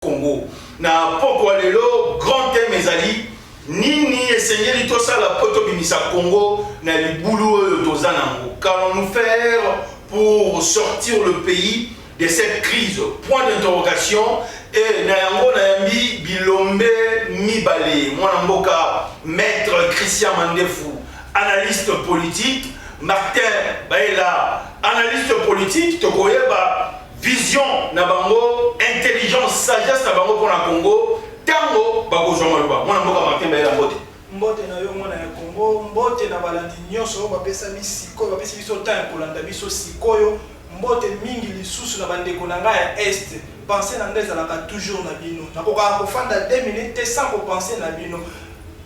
Congo. Na pourquoi lelo grand thème ezali nini esengeli to sala poto bimisa Congo na libulu tozanango. Qu'allons-nous faire pour sortir le pays de cette crise? Point d'interrogation. Et na yango na yambi bilombe mibale mwana mboka maître Christian Mandefu, analyste politique, Martin Baela, analyste politique, tokoyeba vision na bango, intelligence, sagesse na bango pour la Congo, tango bako jomaloba. Mwana mboka Martin Baela mbote. Mbote na yo mwana ya Congo, mbote na balandi nyonso bapesa misiko, bapesa biso temps kolanda biso sikoyo, mbote mingi lisusu na bandeko na ngai ya Est. Penser na ngai ezalaka toujours na bino. Nakoka kofanda 2 minutes sans penser na bino.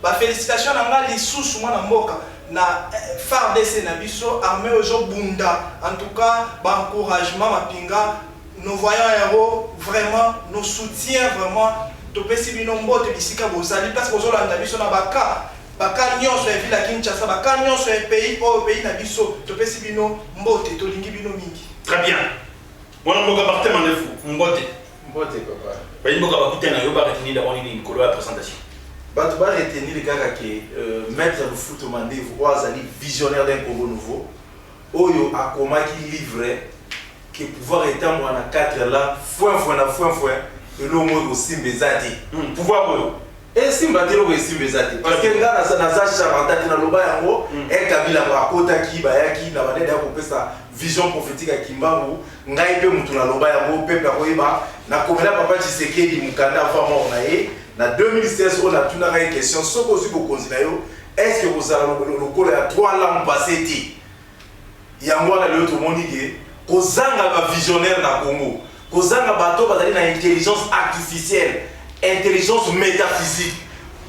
Ba félicitations na ngai lisusu mwana mboka na FARDC na biso armée ojo bunda. En tout cas, ba encouragement mapinga, nous voyons héros vraiment, nos soutiens vraiment. Topesi bino mbote bisika bozali parce que ozolanda biso na baka nyonso ya ville ya Kinshasa, baka nyonso ya pays na biso. Topesi bino mbote tolingi bino mingi. Très bien. Mwana mboka Martin Mandefu mbote. Mbote papa. Ba mboka bakute na yo ba retenir d'abord ni kolo la présentation. Bato ba retenir les gars que maître le foot Mandefu oazali visionnaire d'un Congo nouveau. Oyo akoma qui livre que pouvoir étendre en 4 là foi et le mot aussi bezati. Pouvoir oyo. Et simba telo ko simba bezati parce que ngana za charanta na loba yango e kabila ba kota ki ba yaki na banede ya kopesa vision prophétique à Kimbangu ngai pe mutu na loba yango pepe akoyeba na komela papa Tshisekedi mukanda avant mort na ye na 2016 on a tuna une question soko zu bokonzi na yo est-ce que vous allez le col à 3 langues passées yango na le tout monde dit kozanga ba visionnaire na Congo kozanga bato bazali na intelligence artificielle, intelligence métaphysique.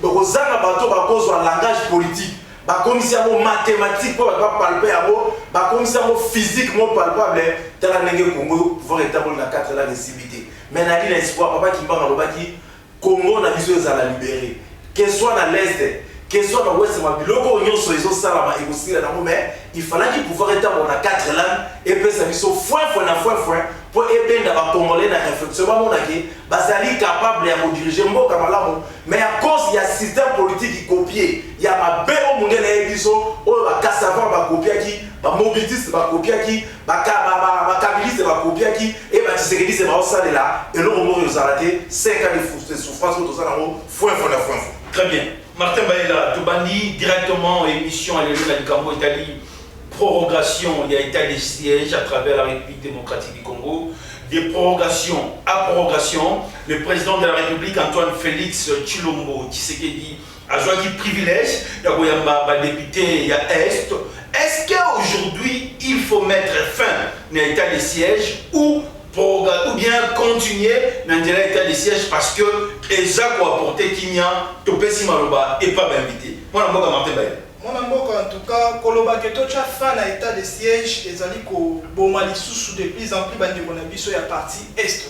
Donc kozanga bato bakozwa langage politique, bakomisa mo mathématique pour ba palper abo, bakomisa mo physique mo palpable tala ndenge Congo pouvoir établir na 4 langues civilité. Mais na l'espoir papa Kimbanga lobaki Congo na biso ezala libéré. Que soit dans l'est, que soit dans l'ouest, biloko nyonso ezo sala ma égosila na mo mais il fallait qu'il pouvoir établir na 4 langues et puis ça biso foi pour ébender les Congolais dans la réflexion, bazali capable de diriger mboka malamu, mais à cause il y a système politique qui copie, il y a ma béo mungene ebiso, o ba kasava ba copie qui, ba mobiliste ba copie qui, ba kabiliste ba copie qui, et ba Tshisekedi c'est ba osala là, et le moment ils ont raté 5 ans de souffrance autour de ça là, foi. Très bien. Martin Baela, Toubani directement émission à l'élection du Cambo Italie. Prorogation, il y a état de siège à travers la République démocratique du Congo, des prorogations à prorogation. Le président de la République, Antoine Félix Tshilombo Tshisekedi, a choisi privilège, il y a des députés, il y a Est. Est-ce qu'aujourd'hui, il faut mettre fin à l'état de siège ou bien continuer dans l'état de siège parce que les actes ont apporté Kimia, Topesi Maloba et pas invité. Moi, je suis Martin Baela. En tout cas, koloba que tout fin à état de siège, les alliés ko bomali sous de plus en plus bande bonabiso ya partie est.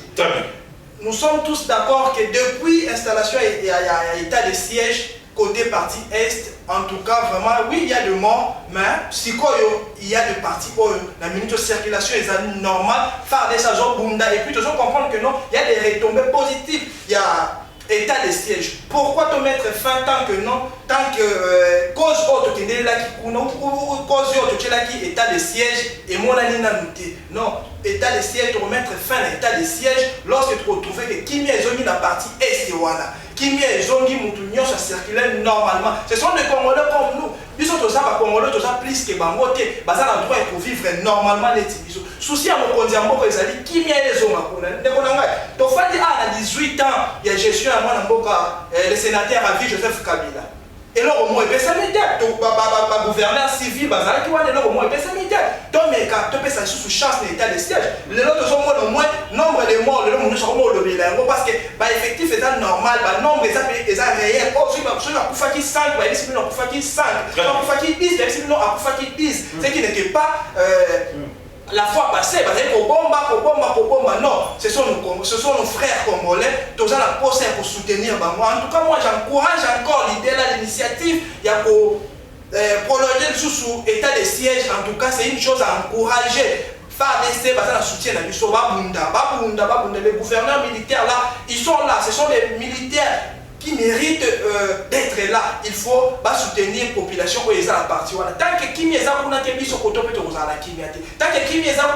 Nous sommes tous d'accord que depuis l'installation à état de siège côté partie est, en tout cas vraiment oui il y a des morts, mais si il y a des parties la minute de circulation est normale, faire des agents bunda et puis toujours comprendre que non, il y a des retombées positives, il y a état de siège. Pourquoi te mettre fin tant que non, tant que cause autre qui n'est là qui ou cause autre qui est là qui état de siège et mon anina noté. Non, état de siège, tu remettre fin à l'état de siège lorsque tu retrouves que Kimi est zone la partie est wana. Kimi est zone qui moutounion ça circule normalement. Ce sont des Congolais comme nous. Ils sont tous à Congolais, tous à plus que Bangoté. Bazar a droit pour vivre normalement les tibis. Souci à mon condition, ils ont dit Kimi est les zones à Congolais. Tu fais dire à 18 ans, il y a gestion à moi le sénateur à vie Joseph Kabila. Et là au moins il peut s'améliorer. Donc gouverneur civil bazar qui va là au moins il peut s'améliorer. Donc mais quand tu peux ça sous chance l'état de siège. Les autres sont au moins nombre de morts, le nombre sont au bilan parce que effectif est normal, nombre est réel. Oh si on a pour qui 5, ici on a pour qui 5, on a pour qui 10, ici on a pour qui 10. Ce qui n'était pas la fois passée, non, ce sont nos frères congolais, tous à la poste pour soutenir. En tout cas, moi j'encourage encore l'idée là, l'initiative, il y a pour prolonger sous état de siège. En tout cas, c'est une chose à encourager. FARDC, bah ça soutien à biso, babunda, les gouverneurs militaires là, ils sont là, ce sont les militaires qui méritent d'être là. Il faut soutenir la population où ils ont la partie. Tant que Kimi est à biso koto peut la Kimi. Tant que Kimi est à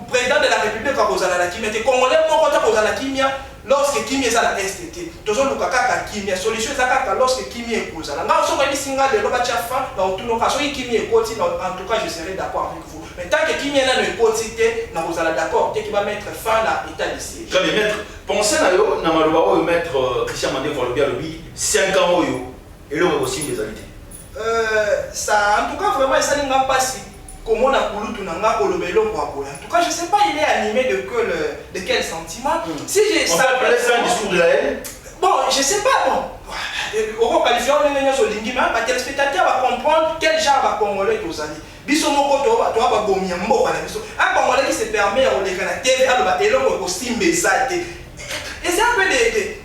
président de la République à la Kimi, Congolais pour la Kimi. Lorsque Kimi est à la STT, tous les cas Kimi, solution est lorsque Kimi est posé. Là, on se dit singa de l'objet fin, dans tout le cas, si Kimi est posé, en tout cas, je serai d'accord avec vous. Mais tant que Kimi est là, ne posé, vous allez d'accord, qui va mettre fin à l'état de siège. Très bien, maître. Pensez à yo, na maluba maître Christian Mandé pour le bien le 5 ans et là aussi des habitudes. Ça, en tout cas, vraiment, ça n'est pas si. Comment on a voulu tout nanga olobelo kwa bola. En tout cas, je sais pas, il est animé de quel sentiment. Si j'ai ça c'est un discours de la haine. Bon, je sais pas, bon. Au qualifié on est sur lingi mais les téléspectateurs va comprendre quel genre va congolais tous ali. Biso moko to ba bomia mboka na biso. Un congolais qui se permet à les la TV aloba eloko ko simbe zate. Et c'est un peu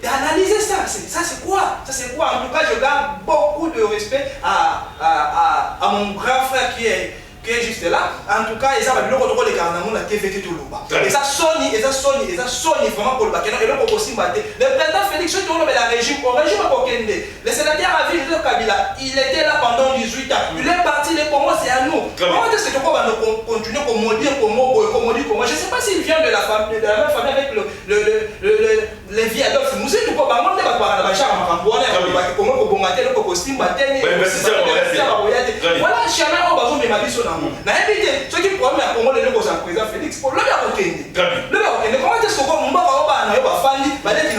d'analyser ça. Ça c'est quoi? Ça c'est quoi? En tout cas, je garde beaucoup de respect à mon grand frère qui est juste là. En tout cas, ils ont le rôle de la TVT tout le bas. Et ça sonne vraiment pour le bac. Et le président Félix Tshisekedi la régime au régime Kokende. Le sénateur a vu Joseph Kabila, il était là pendant 18 ans. Il est parti, les Congos c'est à nous. Comment est-ce que tu vas continuer comme on dit, comment je ne sais pas s'il vient de la même famille avec les vieux Adolphe Moussé ou pas. On ne va pas la charme à Rambouane, comment on va le costume, voilà, Chana Obazo de Mabiso. Na évité ceux qui problème à Congo le président Félix pour le Kokende. Comment est-ce que on va fandi qui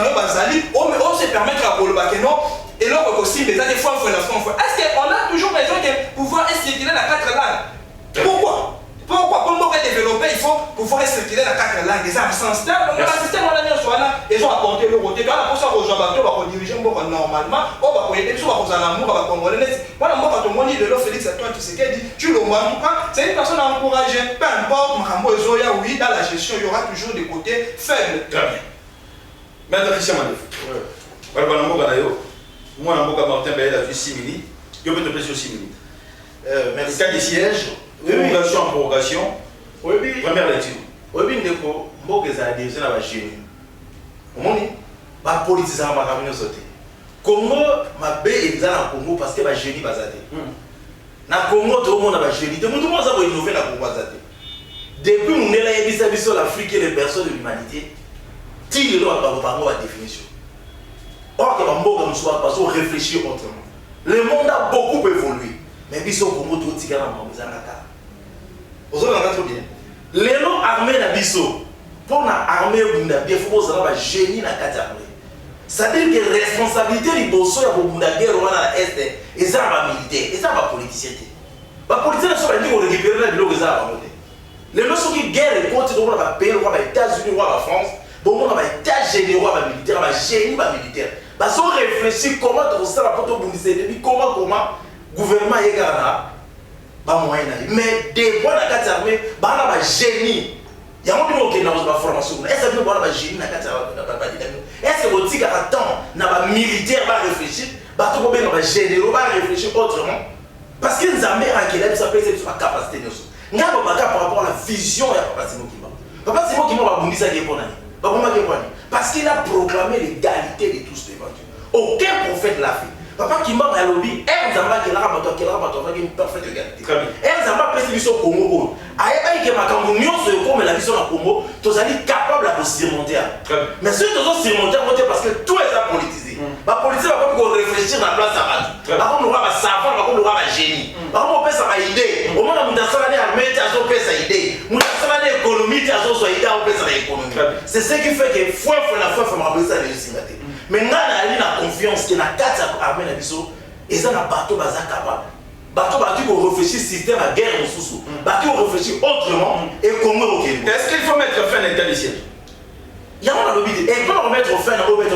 on se permettre à Koloba que non et l'autre aussi mais ça des fois est-ce qu'on a toujours besoin de pouvoir circuler la 4 langues? Pourquoi pour développer, il faut pouvoir circuler la 4 langues. Les absences, ils ont apporté le côté. Quand on a pour ça, on va diriger normalement. On va aider, on va l'amour, on va congolais. Voilà, moi, quand on dit de l'eau, Félix, toi, tu sais qu'elle dit, tu le vois, en tout cas, c'est une personne à encourager. Peu importe, oui, dans la gestion, il y aura toujours des côtés faibles. Très bien. Maître Christian Mandé. Moi, je suis Martin Baye, la vie 6 minutes. Je peux te presser 6 minutes. Merci. Cas de siège. Prorogation en prorogation. Oui, première lecture. Oui, ndeko mboka ezala déjà na bagénie. Omoni ba politisation makamino sauté. Congo mabe eza na Congo parce que bagénie bazate. Na Congo to mona bagénie. Te mutu moza ko innover na Congo bazate. Depuis mundela yebisa biso l'Afrique et les personnes de l'humanité, ti le ba bango ba définition. Or que mboka musuba parce qu'on réfléchir autrement. Le monde a beaucoup évolué. Mais biso Congo to tikana mabuza na ka. Vous avez trop bien. Les noms armés na biso, pour la armée bunda bien, il faut que génie na kati armée. C'est-à-dire que responsabilité du bosso ya bunda guerre wana est et ça va militaire, et ça va politicien. Ba politicien so ba ndi ko récupérer na biloko za ba moté. Les noms sont qui guerre et contre donc ba pays, ba États-Unis, ba France, bon on ba état généraux, ba militaire, ba génie, ba militaire. Ba so réfléchir comment to ça la poto bundise depuis comment gouvernement yekana ba moyen mais des fois na kati armée ba na ba génie ya mo bino ke na ba formation est-ce que ba na ba génie na kati ba dynamique est-ce que botika attend na ba militaire ba réfléchir ba to ba généraux ba réfléchir autrement parce que Nzambe a qui ça peut être sa capacité noso ngabo ba par rapport à la vision ya Papa Simon Kimba ba bundisa ke pona ba boma ke pona parce qu'il a proclamé l'égalité de tous devant Dieu. Aucun prophète l'a fait. Papa Kimba a lobby, Nzamba qui l'a rabattu, une parfaite égalité. Nzamba peut se Congo. Aïe, que ma communion se comme la vision à Congo, tu es capable de surmonter. Mais si tu es surmonter, parce que tout est politisé. La politique va pas réfléchir dans la place à Batu. Par contre, on aura savant, par contre, on aura génie. Par contre, on peut sa idée. Au moment où on a sa armée, on peut sa idée. On a sa économie, on peut sa économie. C'est ce qui fait que foi, la foi, m'a besoin de réussir. Maintenant, on a la confiance que la carte armée na biso et ça na bateau baza capable. Bateau qui réfléchir système à guerre en sous. Bateau réfléchir autrement et comment OK. Est-ce qu'il faut mettre fin à l'état de siège? Il y a un lobby et pour remettre fin à remettre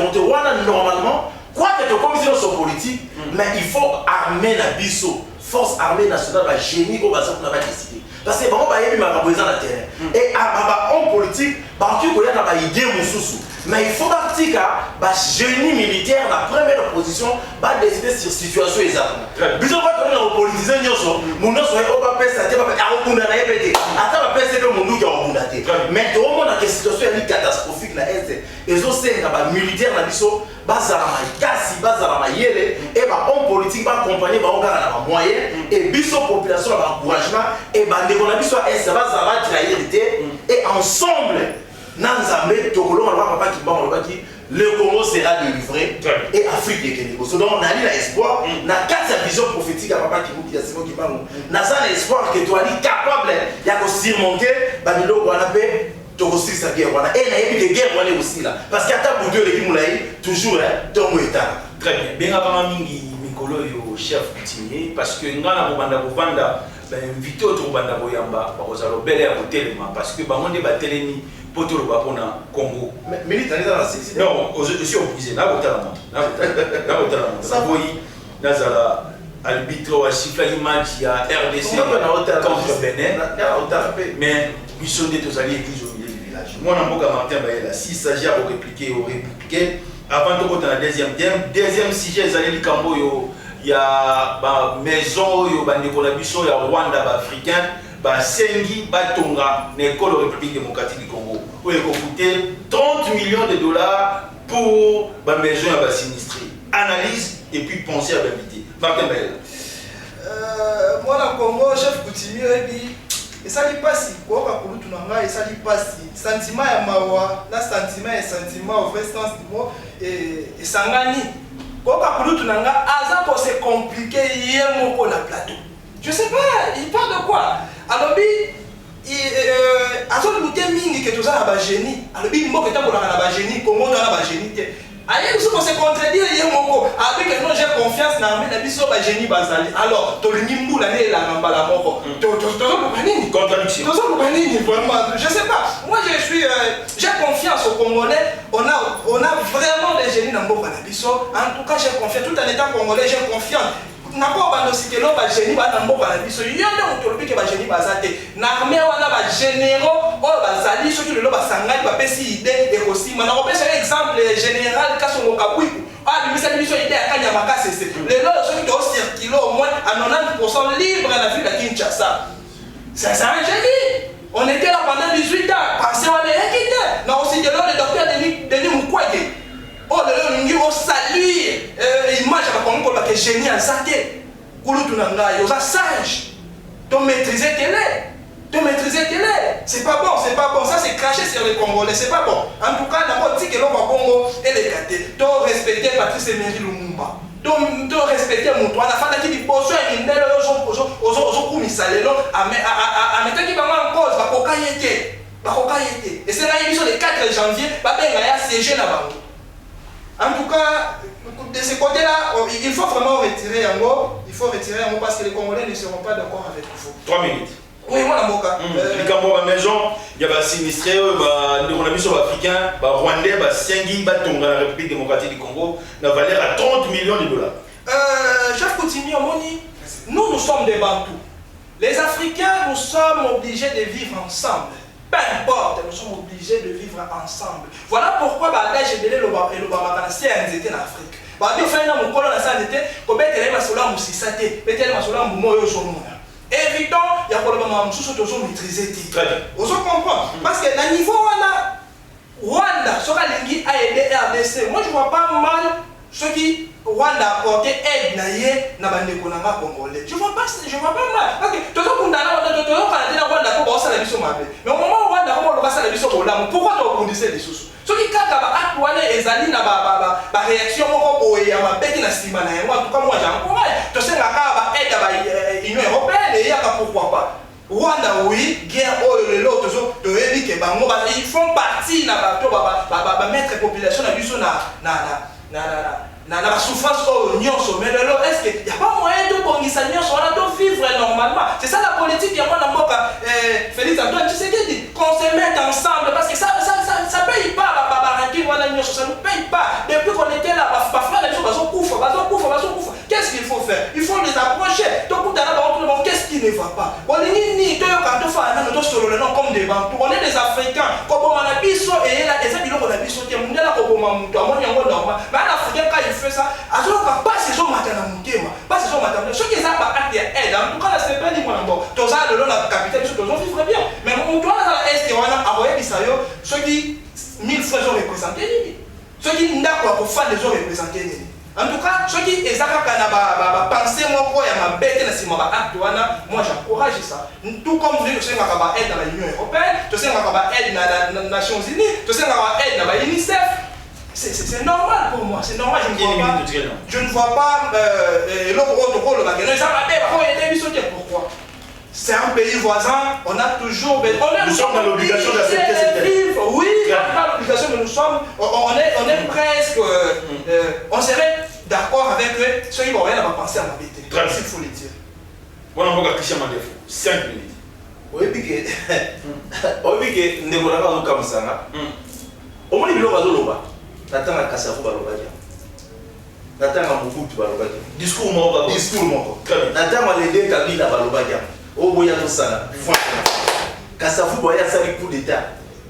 normalement quoi que tu commission sur politique mais il faut armer la biso force armée nationale va génie au bazar qu'on va décider. Parce que bon ba yebi ma besoin na terrain et en politique ba tu ko ya na ba idée mususu mais il faut partir bah génie militaire la première position va décider sur situation exactement bisous pas comme on politisé nyoso mon nom soit au pas pesa te pas à okunda na yebete ata ba pesa pe mundu ya okunda te mais to mona que situation est catastrophique na est ezo senga ba militaire na biso bazala makasi bazala mayele et ba homme politique ba accompagner ba okara na ba moyen et biso population ba encouragement et ba ndeko na biso est bazala trahir et ensemble Nanzambe Tokolo papa qui le Congo sera délivré et Afrique est Kénégo. Donc on a eu l'espoir, on a quatre visions prophétiques à papa qui a Simon qui parle. On a l'espoir que tu es capable de surmonter Banilo Guanapé, Tokosi sa guerre. Et il y a des guerres aussi là. Parce qu'il y a ta bouteille de Kimoulaï, toujours dans le état. Très bien. Bien avant Mingi Mikolo yo chef coutumier parce que ngana bobanda bovanda invité autre banda boyamba bazalo belle à telema parce que bangonde ba telemi poto ba pona Congo militaire dans la section non je suis opposé na botala monte ça boyi nazala arbitre wa siffler match ya RDC contre Benin mais mission de tozali église au milieu du village moi na mboka Martin Bayela si s'agit à répliquer avant de la deuxième sujet ezali likambo yo ya ba maison yo ba ndeko na biso ya Rwanda ba africain ba sengi ba tonga na école République démocratique du Congo où il coûté 30 millions de dollars pour ba maison ya ba sinistré analyse et puis penser à l'habiter Martin Bayela moi na Congo chef coutumier bi esali pasi koka kulutu na ngai esali pasi sentiment ya mawa na sentiment au vrai sens du mot et sangani koka kulutu na nga aza pour se compliquer yemo ko na plateau je sais pas il parle de quoi alobi azo luté mingi que toza na ba génie alobi moko etambola na ba génie Congo na ba génie te aye biso ko se contredire yemo avec que non j'ai confiance na armée na biso ba génie bazali alors to lingi mbula ne la ngamba la moko to nini contradiction vraiment je sais pas moi j'ai confiance aux Congolais on a vraiment des génies dans mboka na biso en tout cas j'ai confiance tout en étant congolais j'ai confiance nako bando sikelo ba génie ba na mboka na biso yonde motolobi ke ba génie bazate na armée wana ba généraux o bazali soki lelo basangani ba pesi idée et aussi mana ko pesa exemple général Kasongo Kabwiku a bimisa biso idée akanya makasese lelo soki to circuler au moins à 90% libre à la ville de Kinshasa c'est un génie on était là pendant 18 ans pensez on est quitté na aussi de le docteur Denis Mukwege oh le lingi o saluer image ba Congo ba que génie en santé kulutu na ngai oza sage to maîtriser télé c'est pas bon ça c'est cracher sur les Congolais c'est pas bon en tout cas d'abord dit que l'on va Congo et les gâter to respecter Patrice Emery Lumumba to respecter mon on a fait qui bosso et ndelo ozo kumisa lelo a mettre qui ba en cause ba kokayete et c'est là ils sont le 4 janvier ba benga ya siéger na bango. En tout cas, de ce côté-là, il faut vraiment retirer Yango. Il faut retirer Yango parce que les Congolais ne seront pas d'accord avec vous. 3 minutes. Oui, moi, la Moka. Les Cambodgiens à la maison, il y a des sinistrés, on a mis sur l'Africain, les Rwandais, les Sengi, dans la République démocratique du Congo, la valeur à 30 millions de dollars. Chef Koutimi, nous sommes des Bantous. Les Africains, nous sommes obligés de vivre ensemble. Peu importe, nous sommes obligés de vivre ensemble. Voilà pourquoi j'ai donné le Bamakanasi à NZT en Afrique. Évitons, il y a probablement maîtriser. Vous comprenez? Parce que le niveau Rwanda sera lingi à aider RDC. Moi je ne vois pas mal ceux qui Rwanda apporté aide na bandeko na Congolais. Je vois pas mal. Parce que tout le monde a Rwanda pour ça la mission mabe. Mais au moment où Rwanda comment on la mission bolam, pourquoi on conditionne les choses? Ceux qui kaka ba atwana ezali na ba réaction moko boye ya mabeki na sima na yango. En tout cas moi j'encourage. To senga ka ba aide ba Union européenne et ya pourquoi pas. Rwanda oui, guerre l'autre ils font partie na bato ba mettre population na biso na la souffrance nyonso mais lelo est-ce que y a pas moyen de bongisa nyonso on doit vivre normalement c'est ça la politique ya mwana mboka Félix Antoine Tshisekedi qu'on se mette ensemble parce que ça paye pas baraki wana nyonso ça ne paye pas depuis qu'on était là ba frère les gens bazo kufa qu'est-ce qu'il faut faire il faut les approcher donc on a qu'est-ce qui ne va pas. On est ni comme des Bantous, on est des Africains. Comme on a biso et là, et ça, il y a un biso qui est mondial, comme on a normal. Mais un Africain, quand il fait ça, à ce moment-là, pas ces gens matin à monter, pas ces gens matin. Ceux qui ont pas acte aide, en tout cas, c'est pas dit, moi, bon, tous ça, le long de la capitale, ceux qui ont vivre bien. Mais on doit dans l'Est, on a envoyé Bisayo, ceux qui 1000 fois ont représenté, ceux qui n'ont pas pour faire des gens représentés. En tout cas, ceux qui pensent moi ma bête moi j'encourage ça. Tout comme vous savez qu'on aide dans l'Union européenne, tu sais qu'on aide dans les Nations Unies, tu sais qu'on aide dans l'UNICEF. C'est normal pour moi, c'est normal. Je ne vois pas l'autre rôle. Pourquoi? C'est un pays voisin, on a toujours... Nous sommes dans l'obligation d'accepter cette aide. Oui, pas l'obligation, mais nous sommes... On est presque... on serait d'accord avec eux, ceux qui vont rien à penser à ma bête. S'il faut le dire. Voilà, on va Christian Mandefo. 5 minutes. Oui, piqué. Oui, piqué. Nous ne sommes pas comme ça. Au moins, il y a un loba. Natanga Kassafou Balobadia. Natanga Mobutu Balobadia. Discours mon discours mon. Natanga les deux Kabila Balobadia. Au boya tout ça. Kassafou Boya ça coup d'état.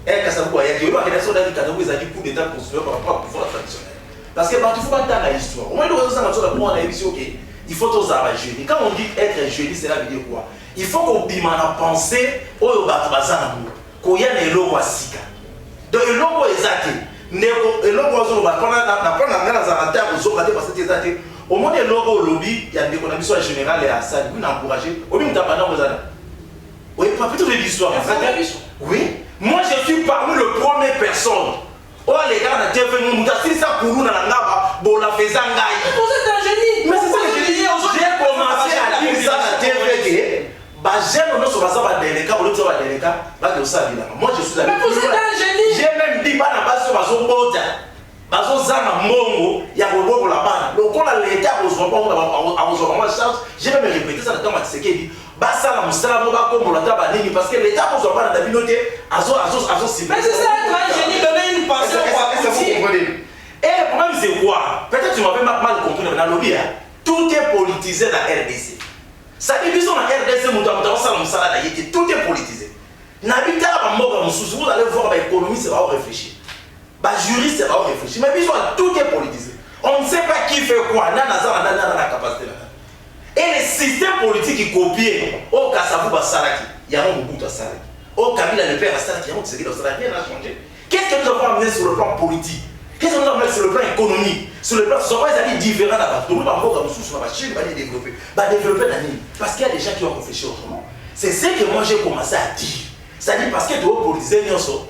Et Kassafou Boya qui est là qui a dit qu'il a dit coup d'état pour se faire par rapport au pouvoir traditionnel. Parce que il faut pas entendre l'histoire. Au moins, on a dit il faut tous avoir jeune. Quand on dit être jeune, cela veut dire quoi? Il faut qu'on puisse penser au Batbazan, qu'on y a des lois à Sika. Donc, les lois exactes. Les lois au moins, les lois au lobby, il y a des économies en général et à ça, vous n'encouragez. Au moins, vous n'avez pas besoin. Oui, pas plutôt de l'histoire. Oui, moi je suis parmi les premières personnes. Oh les gars, on a devenu si ça pour nous dans la nava, bon la faisant gaï. Vous êtes un génie. Mais c'est ça que je dis. J'ai commencé à dire ça à TV. Bah j'aime non sur ça va déléguer, on le dit va déléguer, va que ça dit là. Moi je suis mais vous êtes un génie. J'ai même dit pas na base sur bazo bota. Bazo zana mongo, ya boloko la bana. Donc on a l'état pour se rendre à vos enfants charge. J'ai même répété ça dans ma Tshisekedi. Basala musala moba comme la taba nini parce que l'état pour se rendre dans la communauté azo mais c'est ça un génie donner une pensée pour et le problème c'est quoi? Peut-être tu m'avais mal compris dans le lobby. Tout est politisé dans la RDC. Ça dit que dans la RDC, tout est politisé. Vous allez voir l'économie, ça va réfléchir. Les juristes, ça va réfléchir. Mais tout est politisé. On ne sait pas qui fait quoi. On a la capacité. Et les systèmes politiques qui copient, au Kassafou Basaraki, il y a un bout à Saraki. Au Kabila le père Basaraki, il y a un Tshisekedi Basaraki, rien n'a changé. Qu'est-ce que nous avons amené sur le plan politique? Qu'est-ce que nous avons amené sur le plan économique? Sur le plan, ce sont pas des amis différents là-bas. Donc, nous avons sur la Chine, va développer. Développer la ligne. Parce qu'il y a des gens qui ont réfléchi autrement. C'est ce que moi j'ai commencé à dire. C'est-à-dire parce que tu as politisé, tout,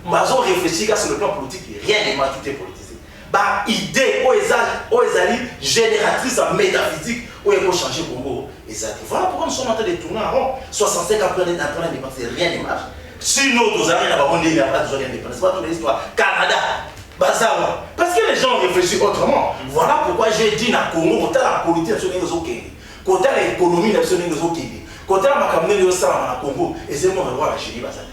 mais ils ont réfléchi sur le plan politique, rien n'est mal, tout est politisé. Idée, génératrice en métaphysique, où il faut changer Congo. Voilà pourquoi nous sommes en train de tourner en rond. 65 après l'indépendance, rien ne marche. Sinon, nous allons avoir un pas besoin d'indépendance. C'est pas toute l'histoire. Canada, Bazawa. Parce que les gens réfléchissent autrement. Voilà pourquoi j'ai dit dans le Congo, quand la politique nationale est OK, quand l'économie nationale est OK, quand la macamine est au Congo, et c'est moi qui vais la génie.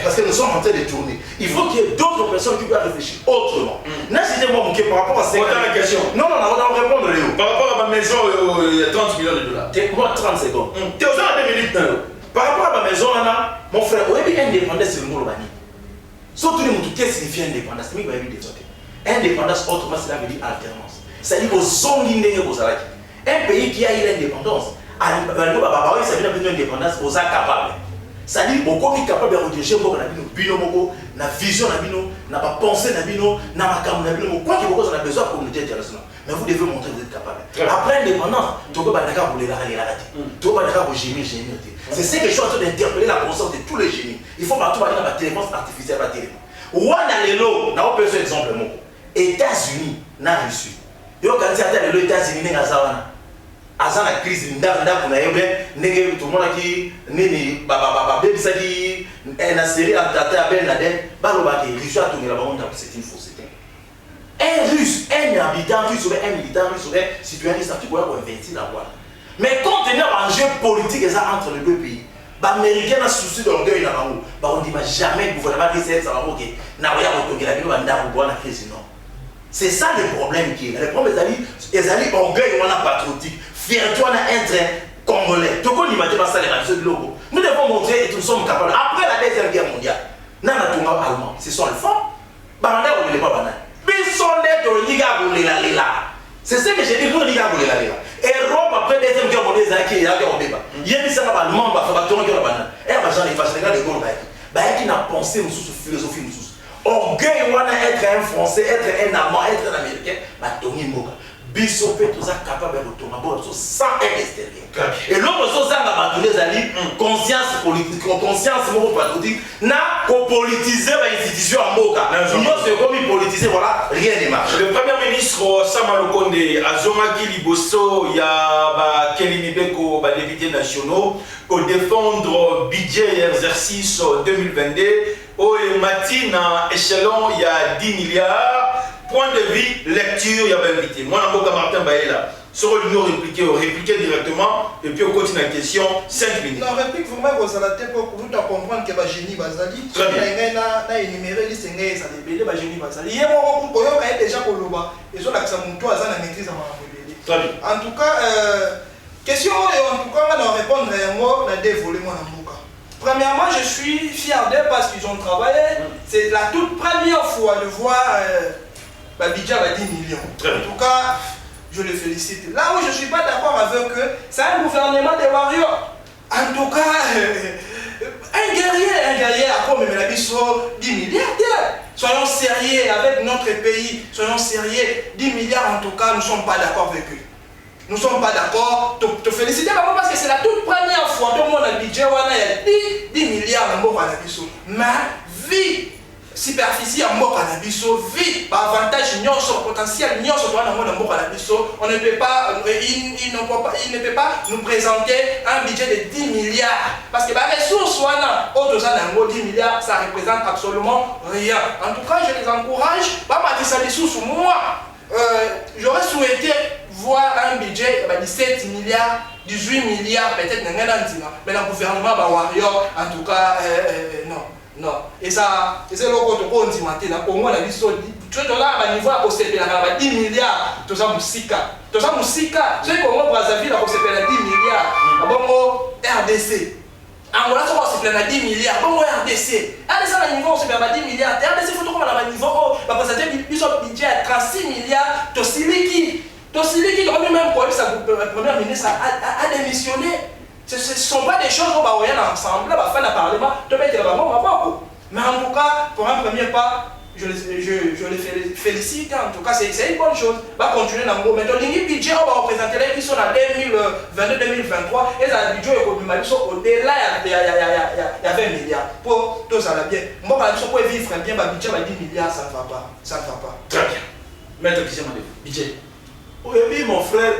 Parce que nous sommes en train de tourner. Il faut qu'il y ait d'autres personnes qui peuvent réfléchir autrement. N'achetez-moi par rapport à cette question. Non, on va répondre, Léo. Par rapport à ma maison, il y a 30 millions de dollars. Moi, 30 secondes. Tu es aux heures de 2 minutes. Par rapport à ma maison, mon frère, où est indépendance, c'est le mot Lobani. Surtout les mots, qu'est-ce qui signifie indépendance? C'est mieux que indépendance, autrement, cela veut dire alternance. C'est-à-dire aux zones un pays qui a eu l'indépendance, ça veut dire l'indépendance aux incapables. C'est-à-dire beaucoup qui est capable de rediriger la vision, la pensée, quoi qu'il vous a besoin de la communauté internationale. Mais vous devez montrer que vous êtes capable. Après l'indépendance, tu ne peux pas d'accord pour les rater. Tu ne peux pas d'accord pour gémir. C'est ce que je suis en train d'interpeller la conscience de tous les génies. Il faut partout aller dans la téléphone artificielle. Wana lelo, na opeso exemple moko. États-Unis na Russie. Yo kanti ata lelo États-Unis nga zawana. Azana crise ndanda kuna yebe ndenge tout monde qui nini baba bebisaki na série atata Ben Laden baloba ke Russie a tourné la bande c'est une fausseté. Un russe, un habitant russe ou un militant russe ou un citoyen russe tu pourrais investir la voie. Mais compte tenu d'un jeu politique entre les deux pays. Les Américains ont souci d'orgueil dans la roue. On ne dit jamais que le gouvernement dit que ça va ok. C'est ça le problème qui est. Le problème est orgueil, on a patriotique. Fier-toi d'être Congolais. Nous devons montrer que nous sommes capables. Après la Deuxième Guerre mondiale, nous avons allemand. Ce sont les femmes. C'est ce que j'ai dit. Nous avons Europe après la Deuxième Guerre mondiale, il y a un débat. Il y a des Allemands qui n'a pensé sous philosophie. Orgueil, être un Français, être un Allemand, être un Américain, Biso peut tous capable de retourner sans être extérieur. Et l'autre chose, c'est conscience politique, conscience patriotique, n'a qu'au politiser l'institution en Moka. Nous sommes politiser, voilà, rien ne marche. Le Premier ministre Sama Lukonde a Zomaki Liboso, il y a Kelly Nibeko, les députés nationaux, pour défendre budget et exercice 2022. Au matin, échelon, il y a 10 milliards. Point de vue, lecture, il y avait invité. Moi, je suis Martin Baïla. Sur l'union répliquer directement, et puis on continue la question, 5 minutes. Non, réplique vraiment, vous allez comprendre que Génie Bazali, il y a énuméré les Sénégalais, ça débélé, Génie Bazali. Il y a déjà pour le bas, et sur l'accent mon toit, ça la maîtrise à ma rebelle. En tout cas, question, en tout cas, on va répondre à moi, on a dévolé mon amour. Premièrement, je suis fier d'eux parce qu'ils ont travaillé. C'est la toute première fois de voir. Bidja va 10 millions. En tout cas, je le félicite. Là où je ne suis pas d'accord avec eux, c'est un gouvernement des warriors. En tout cas, un guerrier a comme la biso 10 milliards. Soyons sérieux avec notre pays, soyons sérieux. 10 milliards en tout cas, nous ne sommes pas d'accord avec eux. Nous ne sommes pas d'accord. Te féliciter parce que c'est la toute première fois que tout le monde a budget, il y a 10 milliards dans la biso. Ma vie. Superficie en mort à la biso, vie, par avantage, potentiel, on ne peut pas, il ne peut pas nous présenter un budget de 10 milliards. Parce que les ressources, 10 milliards, ça représente absolument rien. En tout cas, je les encourage, moi, j'aurais souhaité voir un budget de 17 milliards, 18 milliards, peut-être, mais le gouvernement Warrior, en tout cas, non. Non. Et ça, c'est le côté qu'on dit maintenant. Au moins, la vie sur tu es là à niveau à 10 milliards. Tout ça, Moussika. Tout ça, Moussika. Tu sais comment Brazzaville a 10 milliards. Bon, RDC. Angola, ça va 10 milliards. Bon, RDC. RDC, à niveau, on se perd 10 milliards. RDC, il faut comme à niveau, on va présenter un budget à 36 milliards. Tosiliki, quand même, pour le Premier ministre a démissionné. Ce ne sont pas des choses où on va ensemble, on va faire le Parlement, mais en tout cas, pour un premier pas, je les félicite. En tout cas, c'est une bonne chose. On va continuer dans le moment. Maintenant, le budget, on va représenter les qui sont en 2022-2023 et le budget économique au-delà, il y a 20 milliards. Pour tout ça, bien. Moi, quand je peux vivre bien, le budget va 10 milliards, ça ne va pas. Ça ne va pas. Très bien. Maître qui s'est demandé, budget. Oui, mon frère.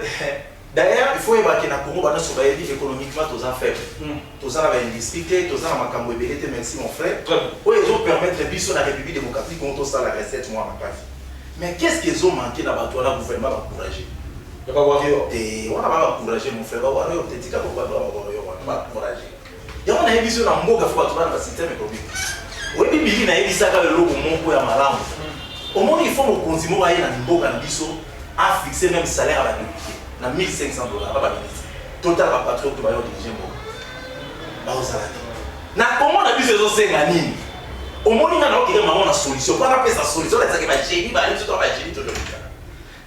D'ailleurs, il faut évacuer la Congo, parce que économiquement, tous en faibles. Tous en avaient discuté, tous en avaient dit merci mon frère. Oui, ils ont permis de vivre sur la République démocratique contre ça la recette, moi, ma place. Mais qu'est-ce qu'ils ont manqué dans le gouvernement encouragé? On n'a pas encouragé mon frère, on va peut-être encouragé. Il y a une vision dans le monde dans le système économique. Oui, il y a une vision dans le logo mon malam. Au moins, il faut que nous continuions à aller dans le monde à fixer même salaire à la République. Na 1500 $, pas ministre. Total va patron qui va y diriger moi. Ba osalaki. Na comment na biso ezosenga nini? Omoni na na okike maman na solution. Pas na pesa solution la tsaki ba génie ba ali tout ba génie tout le monde.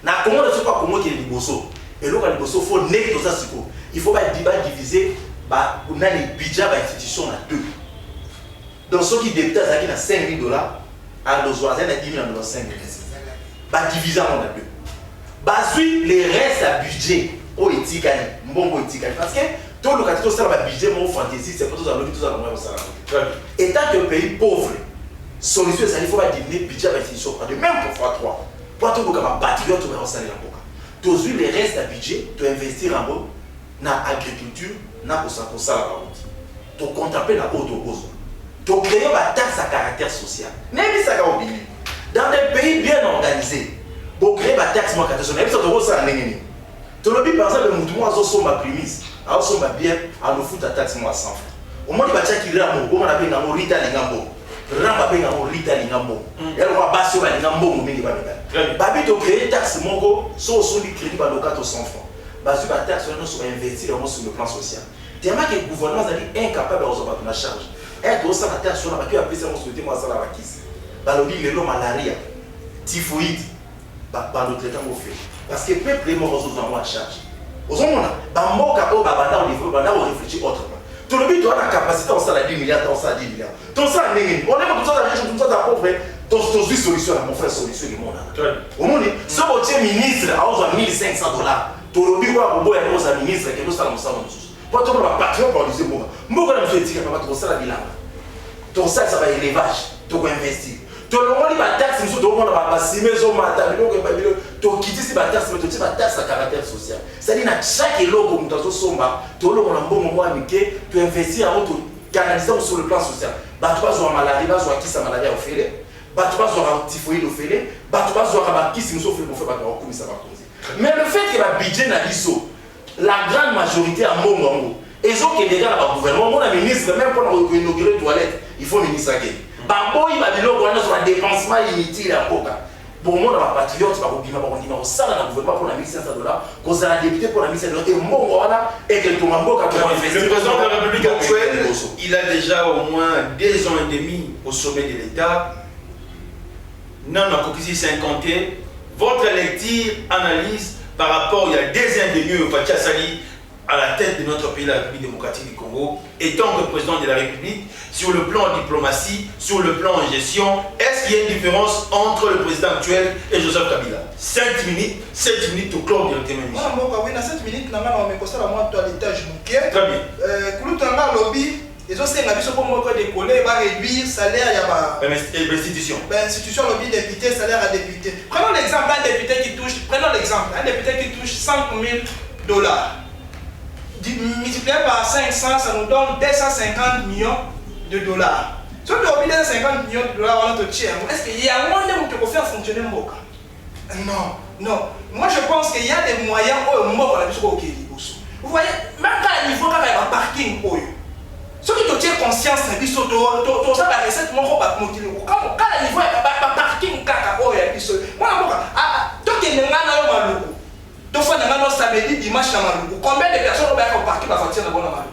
Na comment na sopa comment qui liboso. Et là liboso faut nek tout ça siko. Il faut ba diviser ba na les budget ba institution na deux. Dans ceux qui députés zaki na 5 000 $, à nos voisins na 10 000 $, 5 000. Ba diviser en deux. Basui les restes à budget au étikali, mbongo étikali parce que tout le cas ça va budget mon fantaisie c'est pas tout ça tout ça moi ça. Et tant que pays pauvre, solution ça il faut pas diminuer budget à institution de même pour fois 3. Pour tout le cas patriote on va salir en boka. Tous les restes à budget tu investir en bon na agriculture na pour ça la route. Tu contempler la auto cause. Tu créer une taxe à caractère social. Même si ça va oublier. Dans des pays bien organisés pour créer la taxe moi catastrophe et ça te ressort en nengeni to lobi par exemple le mutumo azo somba primis azo somba bien à nous foutre la taxe moi 100 francs au moins ba tcha ki ramo ko na benga mo rita lingambo ramba benga mo rita lingambo ya lo ba baso ba lingambo mo mingi ba minga ba bi to créer taxe moko so so di crédit ba loka to 100 francs basu ba taxe on soit investir sur le plan social. Tellement que le gouvernement est incapable de recevoir la charge. Et tout ça la taxe on a pas appelé ça on souhaitait moi ça la bakis. Balobi le malaria, typhoïde, ba notre état mo fait. Parce que peuple est mort aux en charge. Aux hommes ba mboka o ba banda au niveau banda on réfléchit autrement. Tout le but on a capacité on ça la 10 milliards, on ça 10 milliards. Tout ça on est tout ça la tout ça pauvre. Tous les solutions, mon frère, solution du monde. Au monde, si vous êtes ministre à 1500 $, tout le but, vous êtes ministre qui nous sommes ensemble. Pour tout le monde, patron, pour dire, moi, je suis dit que ça va bilan. Tout ça, ça va élevage, tout va investir. Tout le monde, il va taxer, tout le monde va passer, mais au matin, tout quitter ces taxes, mais tout ça, taxe à caractère social. C'est-à-dire, chaque logo, nous avons somba, tout le monde a un bon moment à miquer, tu investir en autre, canaliser sur le plan social. Tu vas avoir maladie, tu vas avoir qui sa maladie au fait. Tu vas avoir typhoïde au fait, tu vas avoir qui si nous sommes fait pour faire comme ça va causer. Mais le fait que le budget n'a l'ISO, la grande majorité à Mongo, et ils ont que les gars dans le gouvernement, mon ministre, même pour inaugurer les toilettes, il faut ministre à qui. Babo, il va dire qu'on a sur un dépensement inutile à Coca. Pour moi, dans la patriote, il va dire ça dans le gouvernement pour la 1500 $, qu'on a député pour la 1500 $, et Mongo, et que tout le monde a investi. Le président de la République actuelle, il a déjà au moins 2 ans et demi au sommet de l'État. Non, non, Kokisi 50. Votre lecture, analyse par rapport, il y a 2 ans et demi, Fatia Sali à la tête de notre pays, la République démocratique du Congo, étant le président de la République, sur le plan diplomatie, sur le plan gestion, est-ce qu'il y a une différence entre le président actuel et Joseph Kabila? 7 minutes au clore directement. Oui, dans 7 minutes, nous avons un l'étage. Très bien. Lobby. Les autres, c'est pour décoller, va réduire le salaire à l'institution. L'institution lobby député, salaire à député. Prenons l'exemple d'un député qui touche, un député qui touche 5 000 $. Multiplié par 500, ça nous donne 250 millions de dollars. Si on a 250 millions de dollars, on a est-ce qu'il y a un moyen de faire fonctionner Mboka? Non, non. Moi, je pense qu'il y a des moyens où Mboka a besoin de vous voyez, même quand il faut qu'il y ait un parking, ceux qui tient conscience de ça, tu as la recette, moi, je vais motiver. Quand il faut un parking, moi, tant qu'il y a un logo, tu fais un samedi, dimanche, combien de personnes ont parking à partir de bon amal?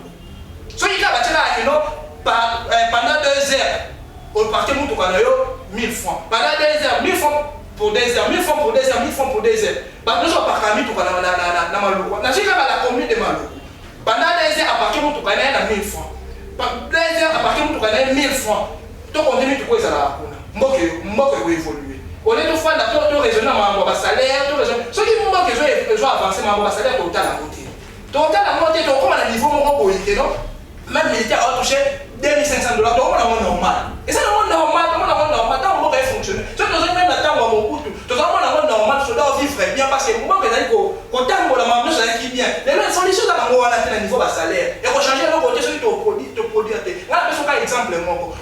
Ceux qui ont pendant 2 heures, au parking, nous avons 1000 francs. Pendant 2 heures, 1000 francs pour 2 heures, 1000 francs pour 2 heures, 1000 francs pour 2 heures. Nous sommes par camille, nous avons la commune de Malou. Pendant 2 heures, à partir de nous avons 1000 francs. 2 heures, à partir de nous avons 1000 francs. Tu continues de faire ça. Mboka va évoluer. Au lieu de faire la raisonnement, salaire, ceux qui ont avancé, ma salaire total à côté. Total à côté, tu as un niveau politique, non? Même militaire a touché 2500 $, tu as un normal. Et c'est un normal, tant que ça fonctionne. Si tu as même la temps où on coûte, tu as un normal, tu dois vivre bien parce que moi, quand tu as un normal, qui bien. Les mêmes solutions dans le niveau de salaire. Et pour changer le côté, celui qui te produit. On a besoin d'un exemple.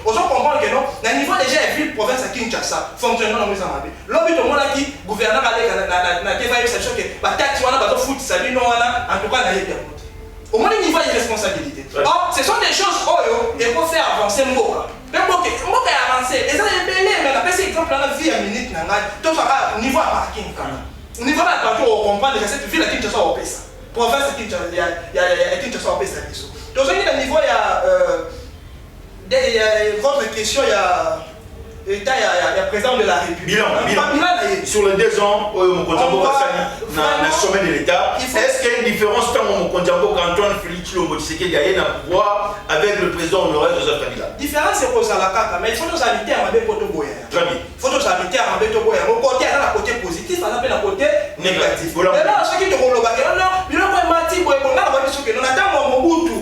On comprend que non, le niveau déjà est ville, province à Kinshasa, fonctionnement dans le Mozambique. L'objet de mon qui gouverneur a dit que la taxe, on a pas de foot, ça lui, non, en tout cas, il y a au moins le niveau de responsabilité. Or, ce sont des choses qu'il faut faire avancer Mboka. Mais Mboka est avancé. Et ça est belé, mais on a fait exemple dans la vie à minute, tout ça au niveau à parking. Au niveau à parking, on comprend que cette ville à Kinshasa au Pessa. Province à Kinshasa, il y a Kinshasa au Pessa. Donc, au niveau, il y a votre question, il y a. L'État est président de la République. Bilan. Sur les 2 ans, on a sommet de l'État. Est-ce qu'il y a une différence quand on Antoine Félix Tshilombo Tshisekedi a un pouvoir avec le président honoraire Joseph Kabila? Différence, c'est pour ça la carte, mais il faut nous habiter à Mabé Potoboya. Très bien. Il faut nous habiter à Mabé Potoboya. Au côté, il y a un côté positif, il y a un côté négatif. Et là, ce qui te rôle, il y a un mati, on attend Mobutu.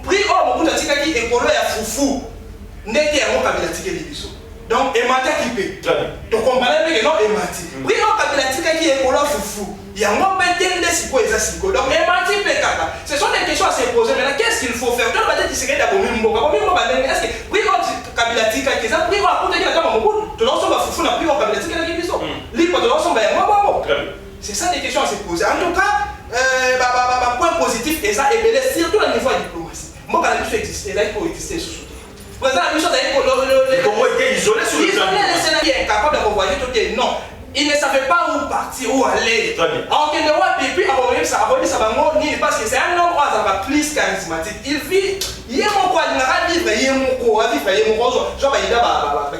Prix or Mobutu a dit qu'il est écolo et foufou. N'était pas Kabila Tikeli biso. Donc Emata qui paie. Donc on va dire que non Emati. Oui non Kabila Tikeli qui est pour foufou. Il y a un peu de siko et siko. Donc Emati paie kaka. Ce sont des questions à se poser. Maintenant qu'est-ce qu'il faut faire? Tu vas dire que c'est d'abord Mboka. Est-ce que oui non Kabila Tikeli ça oui on a pour dire que dans mon tu dois sommes foufou na plus on Kabila Tikeli biso. Libre tu dois sommes bon. C'est ça des questions à se poser. En tout cas point positif et ça est belé surtout au niveau de la diplomatie. Moi quand il faut exister là il faut exister sous le Congo était isolé sur le plan. Le Sénégal est incapable de revoyer tout. Non. il ne savait pas où partir, où aller. Très bien. Alors qu'il et puis parce que c'est un homme plus charismatique. Il vit, il est mon quoi, il n'a vivre, il est mon quoi, il est mon quoi, genre il a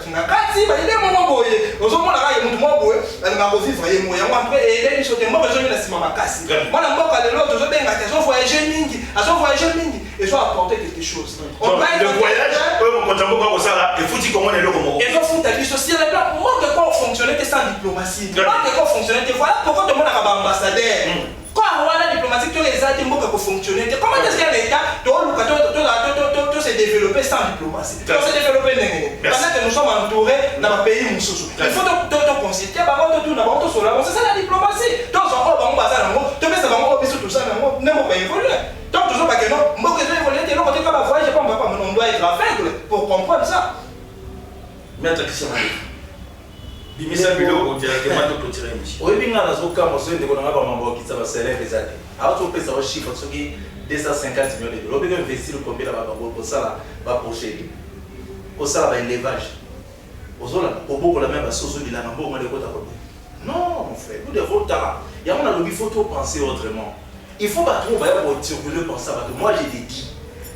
il est mon boy, aux hommes là, il est mon boy, il m'a vivre, il est mon après, et il est sur des mots, je ne sais pas casser. Moi, la mort à l'autre, je vais voyager mingi, et je vais apporter quelque chose. Le voyage, il faut dire comment on est là. Et donc, faut t'habiller aussi, moi, de quoi fonctionner sans diplomatie. Moi, de quoi fonctionner, voilà pourquoi tout le monde a un ambassadeur. Quand on a la diplomatie, tous les arts pour fonctionner. Comment est-ce qu'il y a un État tout se développer sans diplomatie? Tout se développer. Pendant que nous sommes entourés dans un pays moussou. Il faut tout consulter. C'est ça la diplomatie. Donc, on va faire un mot. Tu mets ça dans le tout ça, on ne va pas évoluer. Donc, toujours pas que non. Moi, que je vais évoluer, tu vas voyager, on doit être aveugle pour comprendre ça. Maître Christian, bimisa biloko directement to clôturer émission. Oui, bien dans ce cas, moi je ndeko nanga ba mambo qui ça va célébrer les années. Alors tu peux savoir chiffre sur qui 250 millions de dollars. Bien investir le combien là-bas pour ça va procher. Pour ça va élevage. Ozola pour beaucoup la même soso de la mambo on de kota ko. Non, mon frère, nous devons tara. Il y a mon lobby faut trop penser autrement. Il faut pas trop pour circuler pour ça parce que moi j'ai dit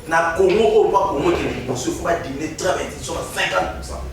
na Congo ou pas Congo qui est il faut pas diminuer très bien sur 50%.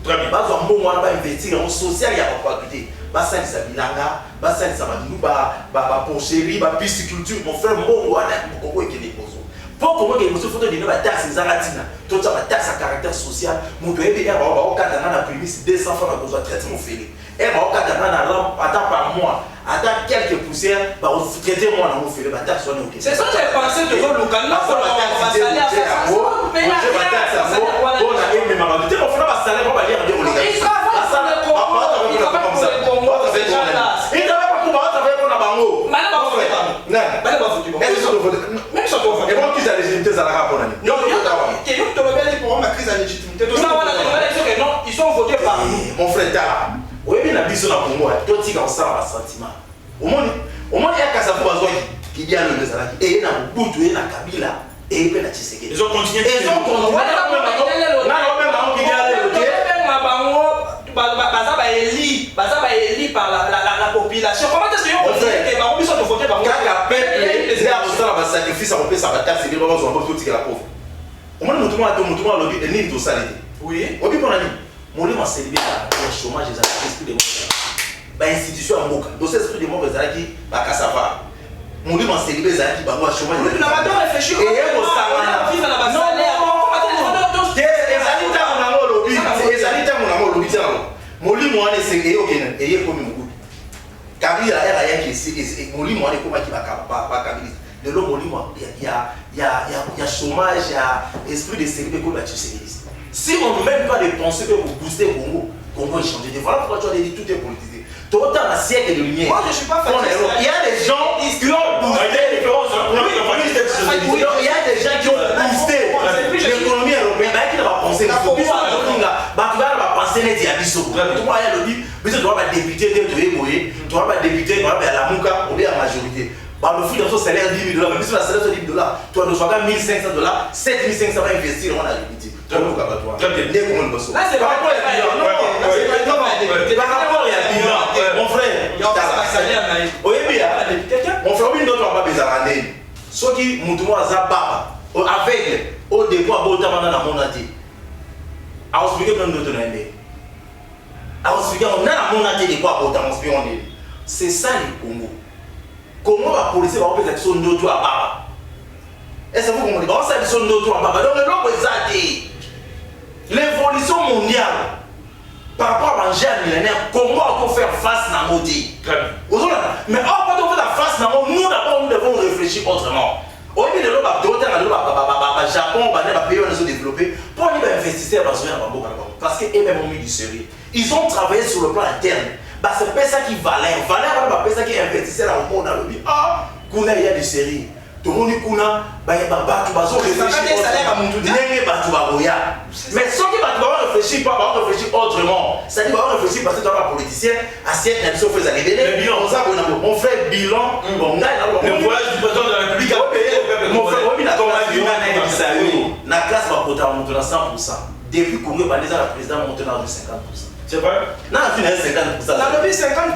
Très bien. Parce que bon on va investir en social il y a pas côté. Ba ça ça bilanga, ba ça ça ba nous ba porcherie, ba pisciculture mon frère bon on a Congo qui est poso. Pour Congo qui est poso faut donner ba taxe zaratina. Tout ça ba taxe à caractère social. Mon doit bien ba au Canada na prémisse 200 francs pour traitement fait. Et ba au Canada na attends par mois. Attends quelques poussières, bah on traiter moi dans mon fait le bataille sur nous. C'est ça que j'ai pensé de l'autre local. Là, on va s'aller à faire ça. On a aimé ma maman. Tu sais, on fait pas salaire, on va dire on est. Il travaille pour le Congo. Il travaille pour le Congo. Il travaille pour le Congo. Il travaille pour le Congo. Même si on doit. Et moi qui j'ai légitimité ça la rapport là. Non, tu veux pour ma crise à légitimité. Tout ça on a que non, ils sont votés par nous. Mon frère Tara. Oui, mais la biso na Congo, toi tu as un sentiment. Au moins il y a qu'à savoir qui dit à le Bezalaki et na Butu et na Kabila et puis na Tshisekedi. Ils ont continué. Ils ont continué. Par la population. Comment est-ce qu'ils ont voté par nous sont votés par nous? Quand le peuple est à un sacrifice à romper sa bataille, c'est vraiment un peu tout la pauvre. Au moins nous a lobby et ni tout ça l'été. Oui. Au pour la nuit. Mon livre célébré le chômage des esprits des morts. Ba institution à Moka. Dans ces esprits des morts Bezalaki ba Kasava. Mon livre célébré Bezalaki ba chômage. Oui, tu n'as pas réfléchi. Et il faut ça vivre dans la salaire. Molimo ane senge yo kena eye komi mukudu kabila era yake ese molimo ane koma ki ba kabila de lo molimo ya chômage ya esprit de sécurité comme la Tshisekedi. Si on ne met pas des pensées pour booster Congo est changé. Voilà pourquoi tu as dit tout est politisé. Tout un siècle de lumière. Moi je suis pas fan. Il y a des gens qui ont boosté. Il y a des gens qui ont boosté l'économie européenne. Qui va penser net ya biso tout moi ya lobi biso doit pas député de Toyeboye tu vas pas député doit pas la Muka ou bien la majorité bah le fou dans son salaire $10,000 mais biso la salaire $10,000 tu vas recevoir $1,500 $7,500 va investir on a député tu vas pas toi bien comment le bosso là c'est pas rapport à bilan mon frère oui bien mon frère oui notre pas besoin d'aller ceux qui mutumo azaba avec au dépôt à botamana na monati a expliqué plein d'autres noms. A expliqué on a la monnaie de quoi pour t'en c'est ça le Congo. Comment va police va opérer son d'autres à baba. Est-ce que vous comprenez? On sait son d'autres à baba. Donc le nom est l'évolution mondiale par rapport à manger à millénaire. Comment on peut faire face à maudit? Mais on peut faire face à nous d'abord nous devons réfléchir autrement. Au lieu de Japon, les pays où ils sont développés, pour les investisseurs, parce qu'eux-mêmes ont mis du sérieux. Ils ont travaillé sur le plan interne. C'est pas ça qui valait. C'est ça qui investissait dans le monde. Ah, il y a du sérieux. Tout le monde dit qu'il y a mais ceux qui vont réfléchir autrement, c'est-à-dire qu'ils vont réfléchir parce que dans la politicienne, assiette n'a pas fait les bilans. On fait bilan, le voyage du président de la République a payé mon frère, la classe va monter dans 100%. Depuis Congo, le président monte dans 50%. C'est vrai? Non, il y a 50%. Dans le 50%.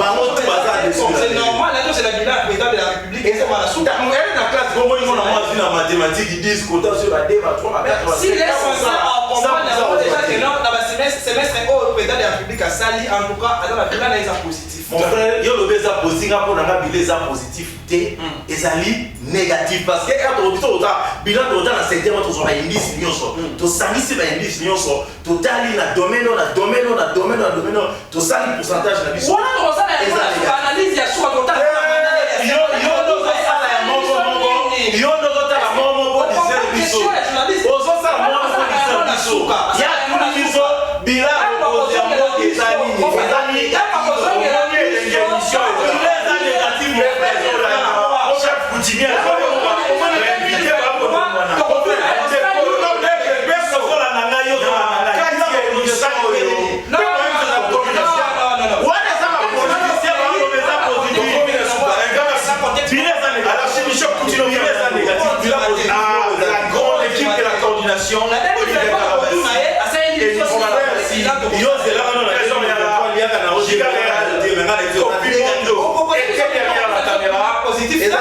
C'est normal, là, c'est la bilan président de la République. Et c'est la soupe. Elle est dans la classe, comment ils ont la mathématique, ils disent qu'on sur la D, 3, si les Français comprennent déjà que non, dans le semestre au président de la République a sali, en tout cas, alors la bilan est positif. Mon frère, il y a le baiser positif, pour avoir bilan positif, et ça lit négatif. Parce que quand on dit bilan dans le secteur, on a une indice, tu sali c'est un indice, tu tali na domaine, tu sali pourcentage na biso. Voilà, on a analyse, il y a soit contact.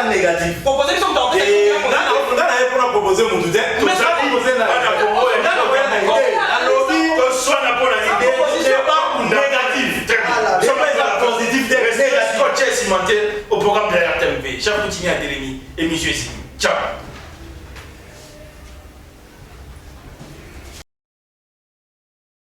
Négatif. Proposer son temps. Proposer mon doute. Au programme de la RTMP. Chaque continue à Télémi. Et monsieur ici. Ciao.